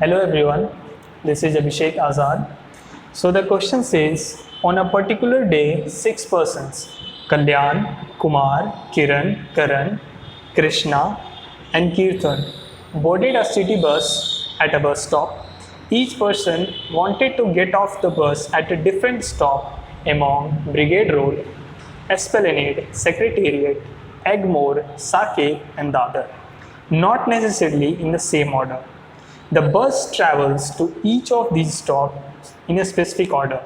Hello everyone, this is Abhishek Azad. So the question says, on a particular day, 6 persons, Kalyan, Kumar, Kiran, Karan, Krishna and Kirtan, boarded a city bus at a bus stop. Each person wanted to get off the bus at a different stop among Brigade Road, Esplanade, Secretariat, Egmore, Saket and Dadar, not necessarily in the same order. The bus travels to each of these stops in a specific order.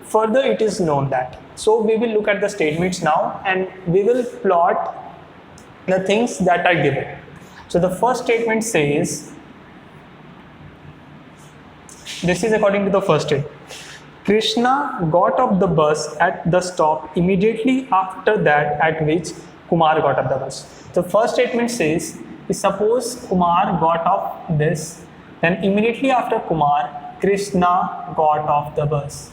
Further, it is known that. So we will look at the statements now and we will plot the things that are given. So the first statement says, this is according to the first statement. Krishna got off the bus at the stop immediately after that at which Kumar got off the bus. The first statement says, suppose Kumar got off this, then immediately after Kumar, Krishna got off the bus.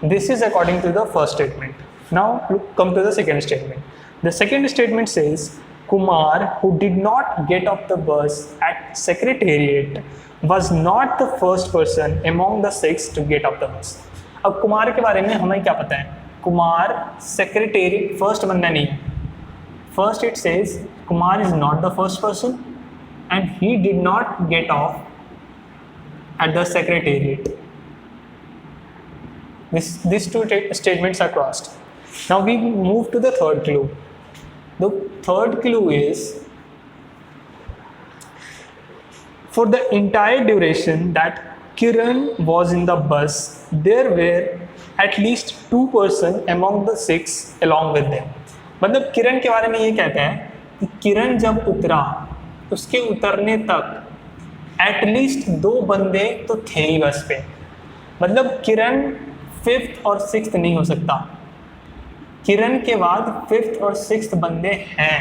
This is according to the first statement. Now come to the second statement. The second statement says, Kumar, who did not get off the bus at Secretariat, was not the first person among the 6 to get off the bus. अब कुमार के बारे में हमें क्या पता है? Kumar secretariat first बंदा नहीं है. First it says Kumar is not the first person and he did not get off at the Secretariat. These two statements are crossed. Now we move to the third clue. The third clue is, for the entire duration that Kiran was in the bus, there were at least 2 persons among the 6 along with them. मतलब किरण के बारे में ये कहते हैं कि किरण जब उतरा, उसके उतरने तक एटलीस्ट 2 बंदे तो थे ही बस पे. मतलब किरण 5th और 6th नहीं हो सकता. किरण के बाद 5th और 6th बंदे हैं.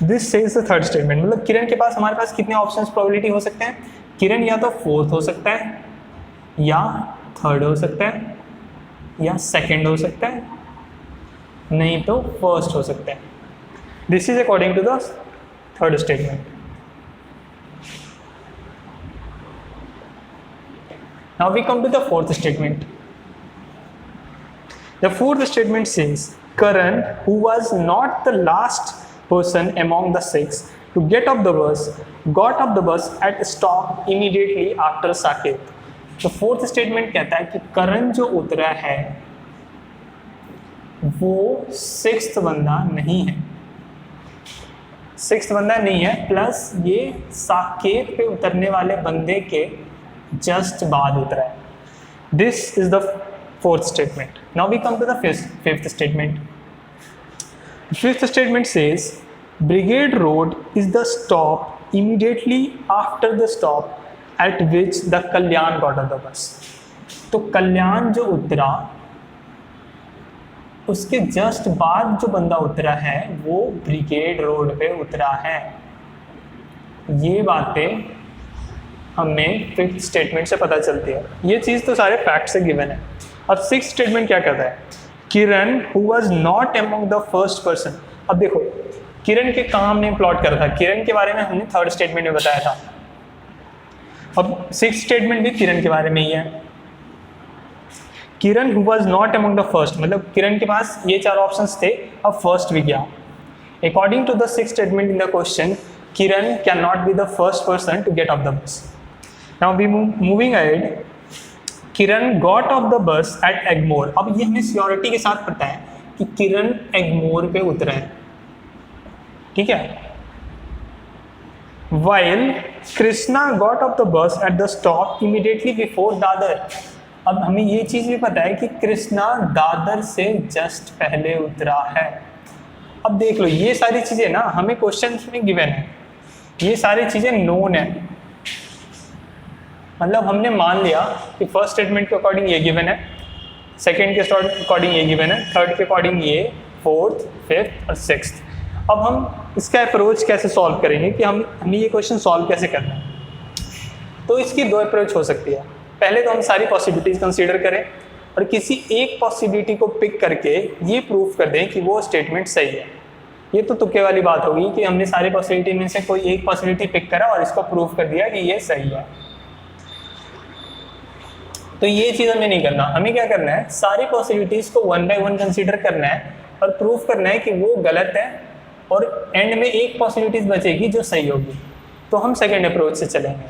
This says the third statement. मतलब किरण के पास हमारे पास कितने ऑप्शंस प्रोबेबिलिटी हो सकते हैं? किरण या तो 4th हो सकता है, या 3rd हो सकता है, या 2nd हो सकता है, नहीं तो 1st हो सकता है. This is according to the third statement. Now we come to the fourth statement. The fourth statement says, Karan, who was not the last person among the 6 to get off the bus, got off the bus at stop immediately after Saket. The fourth statement कहता है कि करण जो उतरा है वो 6th बंदा नहीं है. 6th बंदा नहीं है, प्लस ये साकेत पे उतरने वाले बंदे के जस्ट बाद उतरा है. This is the fourth statement. Now we come to the fifth statement. The fifth statement says, Brigade Road is the stop immediately after the stop at which the Kalyan got off the bus. तो कल्याण जो उतरा उसके just बाद जो बंदा उतरा है वो ब्रिगेड रोड पे उतरा है. ये बातें हमें फिफ्थ स्टेटमेंट से पता चलती है. ये चीज़ तो सारे फैक्ट से गिवन है. अब सिक्स स्टेटमेंट क्या कहता है? Kiran who was not among the first person. अब देखो किरण के काम ने प्लॉट करा था, किरण के बारे में हमने थर्ड स्टेटमेंट में बताया था. अब सिक्स स्टेटमेंट भी किरण के बारे में ही है. Kiran who was not among the first, मतलब किरण के पास ये 4 ऑप्शंस थे, अब फर्स्ट भी गया. According to the six statement in the question, Kiran can not be the first person to get off the bus. Now we moving ahead. Kiran got off the bus at Egmore. अब ये हमें सियोरिटी के साथ पता है कि किरण एगमोर पे उतरा है, ठीक है. While Krishna got off the bus at the stop immediately before Dadar. अब हमें ये चीज़ भी पता है कि कृष्णा दादर से जस्ट पहले उतरा है. अब देख लो ये सारी चीज़ें ना हमें क्वेश्चन में गिवन है, ये सारी चीज़ें नोन है. मतलब हमने मान लिया कि फर्स्ट स्टेटमेंट के अकॉर्डिंग ये गिवन है, सेकंड के अकॉर्डिंग ये गिवन है, थर्ड के अकॉर्डिंग ये, फोर्थ, फिफ्थ और सिक्स्थ. अब हम इसका अप्रोच कैसे सॉल्व करेंगे कि हमें ये क्वेश्चन सॉल्व कैसे करना है? तो इसकी 2 अप्रोच हो सकती है. पहले तो हम सारी पॉसिबिलिटीज कंसीडर करें और किसी एक पॉसिबिलिटी को पिक करके ये प्रूफ कर दें कि वो स्टेटमेंट सही है. ये तो तुक्के वाली बात होगी कि हमने सारी पॉसिबिलिटी में से कोई एक पॉसिबिलिटी पिक करा और इसको प्रूव कर दिया कि ये सही है। तो ये चीज़ हमें नहीं करना। हमें क्या करना है, सारी पॉसिबिलिटीज़ को 1 बाय 1 कंसीडर करना है और प्रूफ करना है कि वो गलत है और एंड में एक पॉसिबिलिटीज बचेगी जो सही होगी। तो हम सेकेंड अप्रोच से चलेंगे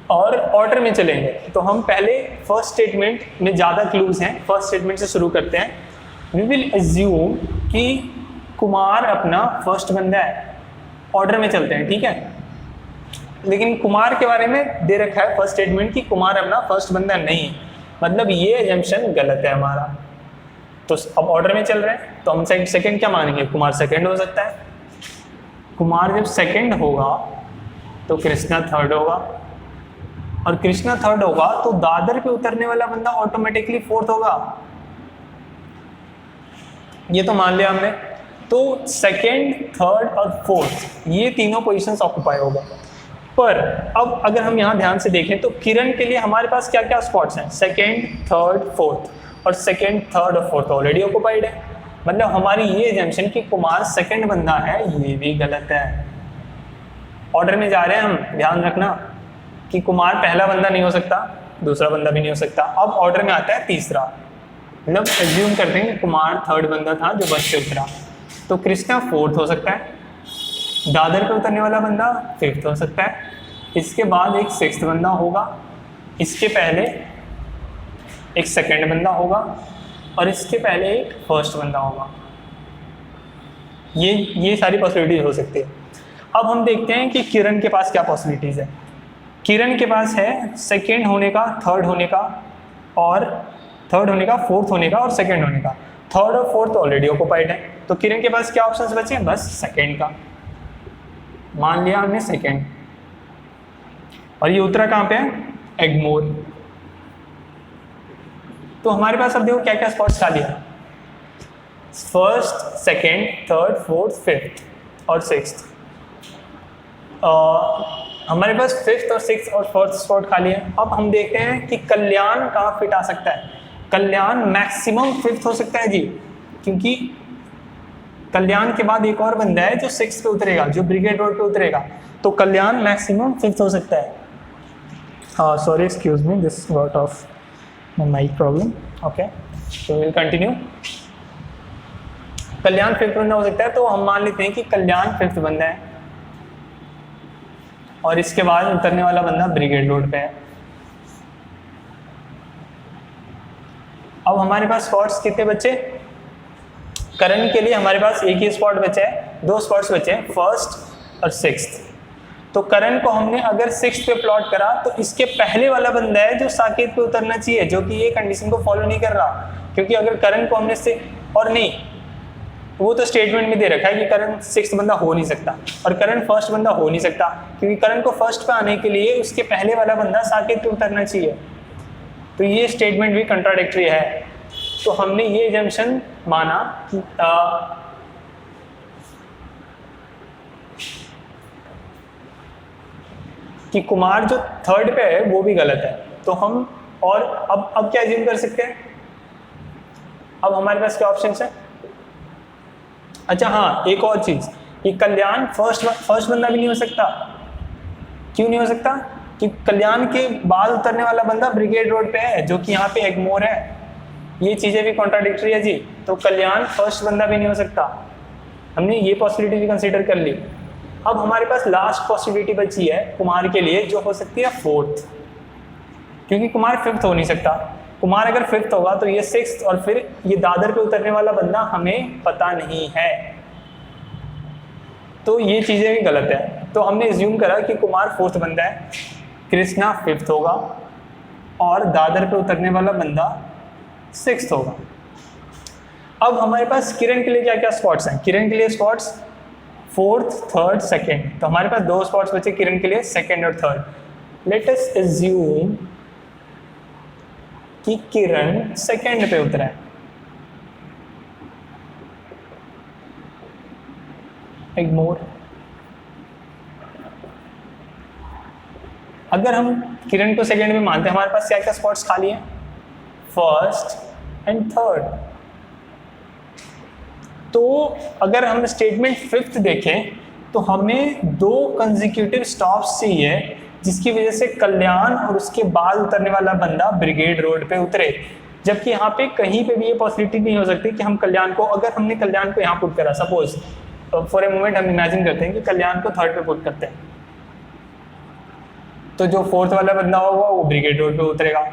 और ऑर्डर में चलेंगे। तो हम पहले फर्स्ट स्टेटमेंट में ज़्यादा क्लूज हैं, फर्स्ट स्टेटमेंट से शुरू करते हैं। वी विल एज्यूम कि कुमार अपना फर्स्ट बंदा है। ऑर्डर में चलते हैं, ठीक है। लेकिन कुमार के बारे में दे रखा है फर्स्ट स्टेटमेंट कि कुमार अपना फर्स्ट बंदा नहीं है, मतलब ये एजम्पशन गलत है हमारा। तो अब ऑर्डर में चल रहे हैं तो हम सेकंड क्या मानेंगे, कुमार सेकंड हो सकता है। कुमार जब सेकंड होगा तो कृष्णा थर्ड होगा, और कृष्णा थर्ड होगा तो दादर पे उतरने वाला बंदा ऑटोमेटिकली फोर्थ होगा। ये तो मान लिया हमने। तो सेकंड, थर्ड और फोर्थ ये तीनों पोजीशंस ऑक्युपाई होगा। पर अब अगर हम यहाँ ध्यान से देखें तो किरण के लिए हमारे पास क्या क्या स्पॉट्स हैं, सेकंड, थर्ड, फोर्थ, और सेकंड, थर्ड और फोर्थ ऑलरेडी ऑक्युपाइड है। मतलब हमारी ये एजम्पशन कि कुमार सेकंड बंदा है ये भी गलत है। ऑर्डर में जा रहे हैं हम, ध्यान रखना कि कुमार पहला बंदा नहीं हो सकता, दूसरा बंदा भी नहीं हो सकता। अब ऑर्डर में आता है तीसरा, मतलब एज्यूम करते हैं कि कुमार थर्ड बंदा था जो बस से उतरा, तो कृष्णा फोर्थ हो सकता है, दादर पे उतरने वाला बंदा फिफ्थ हो सकता है, इसके बाद एक सिक्स्थ बंदा होगा, इसके पहले एक सेकंड बंदा होगा और इसके पहले एक फर्स्ट बंदा होगा। ये सारी पॉसिबिलिटीज हो सकती है। अब हम देखते हैं कि किरण के पास क्या पॉसिबिलिटीज़ है। किरण के पास है सेकंड होने का, थर्ड होने का, फोर्थ होने का और सेकंड होने का। थर्ड और फोर्थ ऑलरेडी ऑक्युपाइड है, तो किरण के पास क्या ऑप्शंस बचे हैं, बस सेकंड का। मान लिया हमने सेकंड, और ये उतरा कहाँ पे है, एग्मोर। तो हमारे पास अब देखो क्या क्या स्पॉट्स खाली है, first, second, third, fourth, fifth और सिक्स्थ। हमारे पास फिफ्थ और सिक्स्थ और फोर्थ स्पॉट खाली है। अब हम देखते हैं कि कल्याण कहाँ फिट आ सकता है। कल्याण मैक्सिमम फिफ्थ हो सकता है जी, क्योंकि कल्याण के बाद एक और बंदा है जो सिक्स्थ पे उतरेगा, जो ब्रिगेड रोड पे उतरेगा, तो कल्याण मैक्सिमम फिफ्थ हो सकता है। Sorry, excuse me, this got off my mic problem. Okay, so will continue. Kalyan fifth बंदा हो सकता है, तो हम मान लेते हैं कि कल्याण फिफ्थ बंदा है और इसके बाद उतरने वाला बंदा ब्रिगेड रोड पे है। अब हमारे पास स्पॉट्स कितने बचे, करण के लिए हमारे पास एक ही स्पॉट बचा है, दो स्पॉट्स बचे हैं, फर्स्ट और सिक्स्थ। तो करण को हमने अगर सिक्स्थ पे प्लॉट करा तो इसके पहले वाला बंदा है जो साकेत पे उतरना चाहिए, जो कि ये कंडीशन को फॉलो नहीं कर रहा। क्योंकि अगर करण को हमने से और नहीं, वो तो स्टेटमेंट में दे रखा है कि करण सिक्स्थ बंदा हो नहीं सकता और करण फर्स्ट बंदा हो नहीं सकता, क्योंकि करण को फर्स्ट पे आने के लिए उसके पहले वाला बंदा साकेत पे उतरना चाहिए। तो ये स्टेटमेंट भी कंट्राडिक्टरी है। तो हमने ये एजम्पशन माना कि कुमार जो थर्ड पे है वो भी गलत है। तो हम और अब क्या एज्यूम कर सकते हैं, अब हमारे पास क्या ऑप्शन है। अच्छा हाँ, एक और चीज, कि कल्याण फर्स्ट बंदा भी नहीं हो सकता। क्यों नहीं हो सकता, कि कल्याण के बाद उतरने वाला बंदा ब्रिगेड रोड पे है, जो कि यहाँ पे एग्मोर है। ये चीजें भी कॉन्ट्राडिक्टरी है जी। तो कल्याण फर्स्ट बंदा भी नहीं हो सकता, हमने ये पॉसिबिलिटी भी कंसीडर कर ली। अब हमारे पास लास्ट पॉसिबिलिटी बची है कुमार के लिए, जो हो सकती है फोर्थ, क्योंकि कुमार फिफ्थ हो नहीं सकता। कुमार अगर फिफ्थ होगा तो ये सिक्स्थ, और फिर ये दादर पे उतरने वाला बंदा हमें पता नहीं है। तो ये चीजें भी गलत है। तो हमने एज्यूम करा कि कुमार फोर्थ बंदा है, कृष्णा फिफ्थ होगा और दादर पे उतरने वाला बंदा सिक्स्थ होगा। अब हमारे पास किरण के लिए क्या क्या स्पॉट्स हैं। किरण के लिए स्पॉट्स फोर्थ, थर्ड, सेकंड। तो हमारे पास दो स्पॉट्स बचे किरण के लिए, सेकंड और थर्ड। लेट अस एज्यूम कि किरण सेकंड पे उतरा है, इग्नोर। अगर हम किरण को सेकंड में मानते हैं, हमारे पास क्या क्या स्पॉट्स खाली हैं, फर्स्ट एंड थर्ड। तो अगर हम स्टेटमेंट 5th देखें तो हमें 2 कंसेक्यूटिव स्टॉप्स चाहिए जिसकी वजह से कल्याण और उसके बाद उतरने वाला बंदा ब्रिगेड रोड पे उतरे, जबकि यहाँ पे कहीं पे भी ये पॉसिबिलिटी नहीं हो सकती कि हम कल्याण को, अगर हमने कल्याण को यहाँ पुट करा, सपोज फॉर ए मोमेंट हम इमेजिन करते हैं कि कल्याण को 3rd पे पुट करते हैं, तो जो 4th वाला बंदा होगा वो ब्रिगेड रोड पे उतरेगा,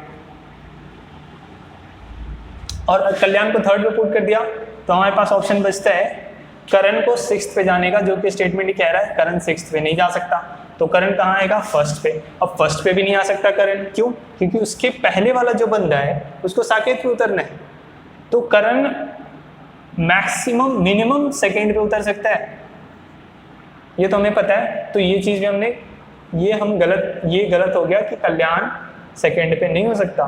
और कल्याण को 3rd पे पुट कर दिया तो हमारे पास ऑप्शन बचता है करण को 6th पे जाने का, जो कि स्टेटमेंट ही कह रहा है करण 6th पे नहीं जा सकता, तो करण कहाँ आएगा 1st पे। अब 1st पे भी नहीं आ सकता करण, क्यों? क्योंकि उसके पहले वाला जो बंदा है उसको साकेत पे उतरना है, तो करण मैक्सिमम मिनिमम 2nd पे उतर सकता है, ये तो हमें पता है। तो ये चीज भी हमने, ये गलत हो गया कि कल्याण 2nd पे नहीं हो सकता,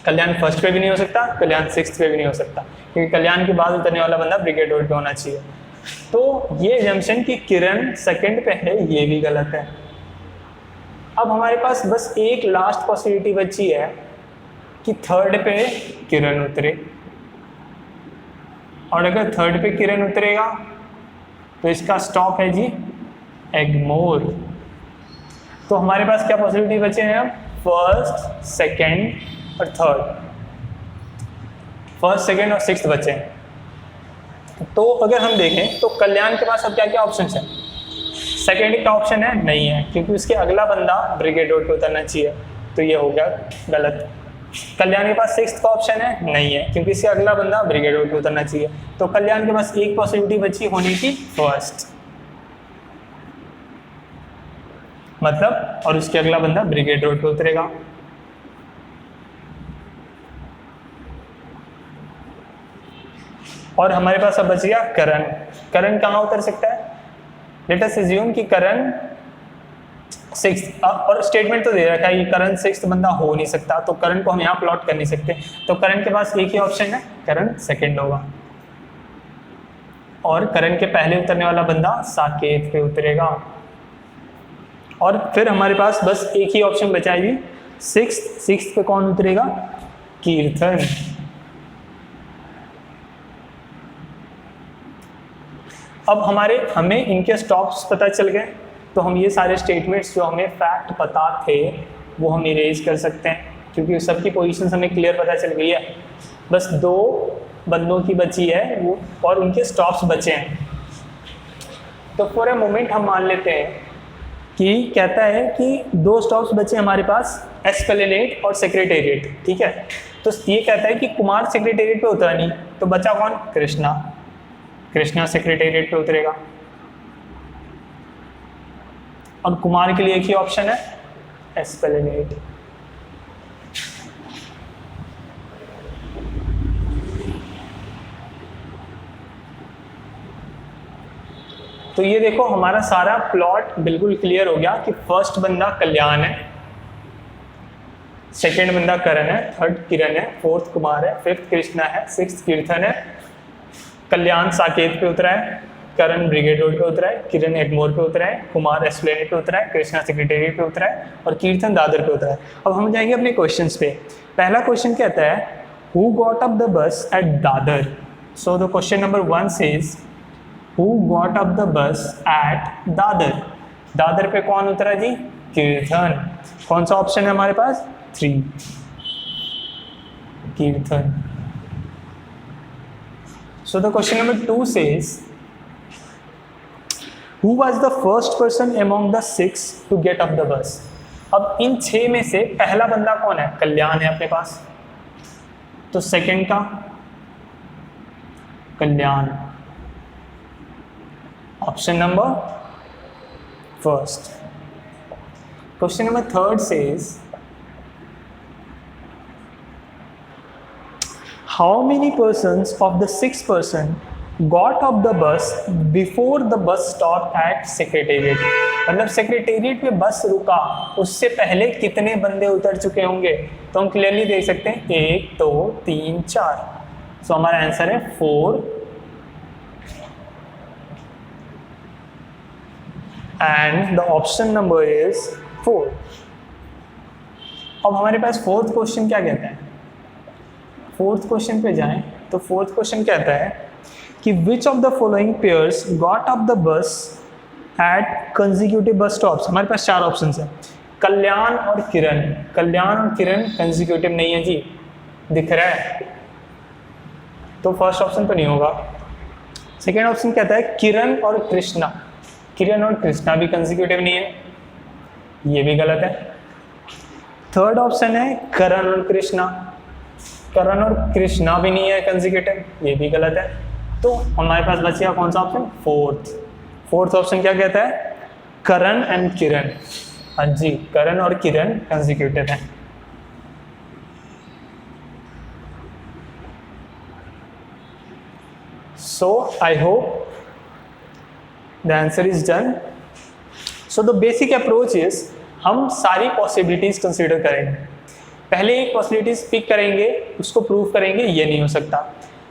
कल्याण 1st पे भी नहीं हो सकता, कल्याण 6th पे भी नहीं हो सकता, क्योंकि कल्याण के बाद उतरने वाला बंदा ब्रिगेड रोड पे होना चाहिए। तो ये जंक्शन की किरण 2nd पे है, ये भी गलत है। अब हमारे पास बस एक लास्ट पॉसिबिलिटी बची है कि 3rd पे किरण उतरे, और अगर 3rd पे किरण उतरेगा तो इसका स्टॉप है जी एग्मोर। तो हमारे पास क्या पॉसिबिलिटी बचे हैं अब? 1st, 2nd और 3rd, 1st, 2nd और 6th बचे हैं। तो अगर हम देखें तो कल्याण के पास अब क्या क्या ऑप्शन है? 2nd का ऑप्शन है नहीं है, क्योंकि उसके अगला बंदा ब्रिगेड रोड पे उतरना चाहिए, तो ये हो गया गलत। कल्याण के पास 6th का ऑप्शन है नहीं है, क्योंकि इससे अगला बंदा ब्रिगेड रोड पे उतरना चाहिए, तो कल्याण के पास एक पॉसिबिलिटी बची होने की 1st, मतलब, और उसके अगला बंदा ब्रिगेड रोड पे उतरेगा। और हमारे पास अब बच गया करण। करण कहाँ उतर सकता है? लेट अस अज्यूम कि करण 6th, और स्टेटमेंट तो दे रखा है कि करण 6th बंदा हो नहीं सकता, तो करण को हम यहाँ प्लॉट कर नहीं सकते, तो करण के पास एक ही ऑप्शन है, करण 2nd होगा, और करण के पहले उतरने वाला बंदा साकेत पे उतरेगा। और फिर हमारे पास बस एक ही ऑप्शन बचा है जी 6th पे कौन उतरेगा? कीर्तन। अब हमें इनके स्टॉप्स पता चल गए, तो हम ये सारे स्टेटमेंट्स जो हमें फैक्ट पता थे वो हम इरेज कर सकते हैं, क्योंकि सबकी पोजीशंस हमें क्लियर पता चल गई है। बस 2 बंदों की बची है वो, और उनके स्टॉप्स बचे हैं। तो फॉर ए मोमेंट हम मान लेते हैं कि कहता है कि 2 स्टॉप्स बचे हमारे पास, एस्प्लेनेड और सेक्रेटेरिएट, ठीक है। तो ये कहता है कि कुमार सेक्रेटेरिएट पे उतरा नहीं, तो बचा कौन? कृष्णा सेक्रेटेरिएट पे उतरेगा, और कुमार के लिए एक ही ऑप्शन है, एस्प्लेनेड। तो ये देखो हमारा सारा प्लॉट बिल्कुल क्लियर हो गया कि 1st बंदा कल्याण है, 2nd बंदा करण है, 3rd किरण है, 4th कुमार है, 5th कृष्णा है, 6th कीर्तन है, कल्याण साकेत पे उतरा है, करण ब्रिगेड रोड पे उतरा है, किरण एग्मोर पे उतरा है, कुमार एस्प्लेनेड पे उतरा है, कृष्णा सेक्रेटेरिएट पे उतरा है, और कीर्तन दादर पे उतरा है। अब हम जाएंगे अपने क्वेश्चंस पे। पहला क्वेश्चन कहता है who got up the bus at Dadar? So the question number 1 says who got up the bus at Dadar? Dadar पे कौन उतरा जी? कीर्तन। कौन सा ऑप्शन है हमारे पास? 3, कीर्तन। So the question number 2 says, who was the first person among the 6 to get off the bus? अब इन 6 में से पहला बंदा कौन है? कल्याण है अपने पास, तो 2nd का Kalyan, option number 1st। Question number 3 says, how many persons of the 6 person got off the bus before the bus stopped at secretariat? मतलब सेक्रेटेरिएट पे बस रुका उससे पहले कितने बंदे उतर चुके होंगे? तो हम क्लियरली देख सकते हैं 1, 2, 3, 4। सो हमारा आंसर है 4 and the option number is 4। अब हमारे पास 4th क्वेश्चन क्या कहता है? 4th क्वेश्चन पे जाएं तो 4th क्वेश्चन कहता है कि which of the following pairs got off the bus at consecutive bus stops. हमारे पास 4 ऑप्शन है, कल्याण और किरण। कल्याण और किरण कंजिक्यूटिव नहीं है जी, दिख रहा है, तो फर्स्ट ऑप्शन तो नहीं होगा। सेकेंड ऑप्शन कहता है किरण और कृष्णा। किरण और कृष्णा भी कंजिक्यूटिव नहीं है, ये भी गलत है। थर्ड ऑप्शन है करण और कृष्णा। करण और कृष्णा भी नहीं है कंजिक्यूटिव, ये भी गलत है। तो हमारे पास बचेगा कौन सा ऑप्शन? फोर्थ ऑप्शन क्या कहता है? करण एंड किरण। हाँ जी, करण और किरण कंजिक्यूटिव है। So I hope the answer is done. So the basic approach is हम सारी पॉसिबिलिटीज कंसीडर करेंगे। पहले एक पॉसिबिलिटीज पिक करेंगे, उसको प्रूव करेंगे ये नहीं हो सकता।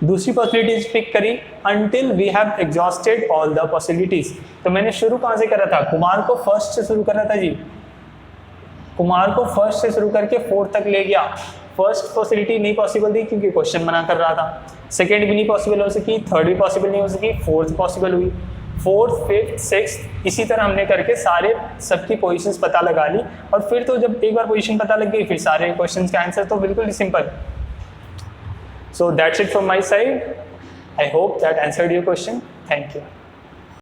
दूसरी पॉसिबिलिटीज पिक करी until we have exhausted all the possibilities। तो मैंने शुरू कहाँ से करा था? कुमार को फर्स्ट से शुरू करा था जी। कुमार को फर्स्ट से शुरू करके फोर्थ तक ले गया। फर्स्ट पॉसिबिलिटी नहीं पॉसिबल थी क्योंकि क्वेश्चन बना कर रहा था। सेकेंड भी नहीं पॉसिबल हो सकी, थर्ड भी पॉसिबल नहीं हो सकी, फोर्थ पॉसिबल हुई, फोर्थ, फिफ्थ, सिक्स्थ, इसी तरह हमने करके सारे सबकी पोजीशंस पता लगा ली। और फिर तो जब एक बार पोजीशन पता लग गई फिर सारे क्वेश्चंस का आंसर तो बिल्कुल simple. So that's it from my side. I hope that answered your question. Thank you.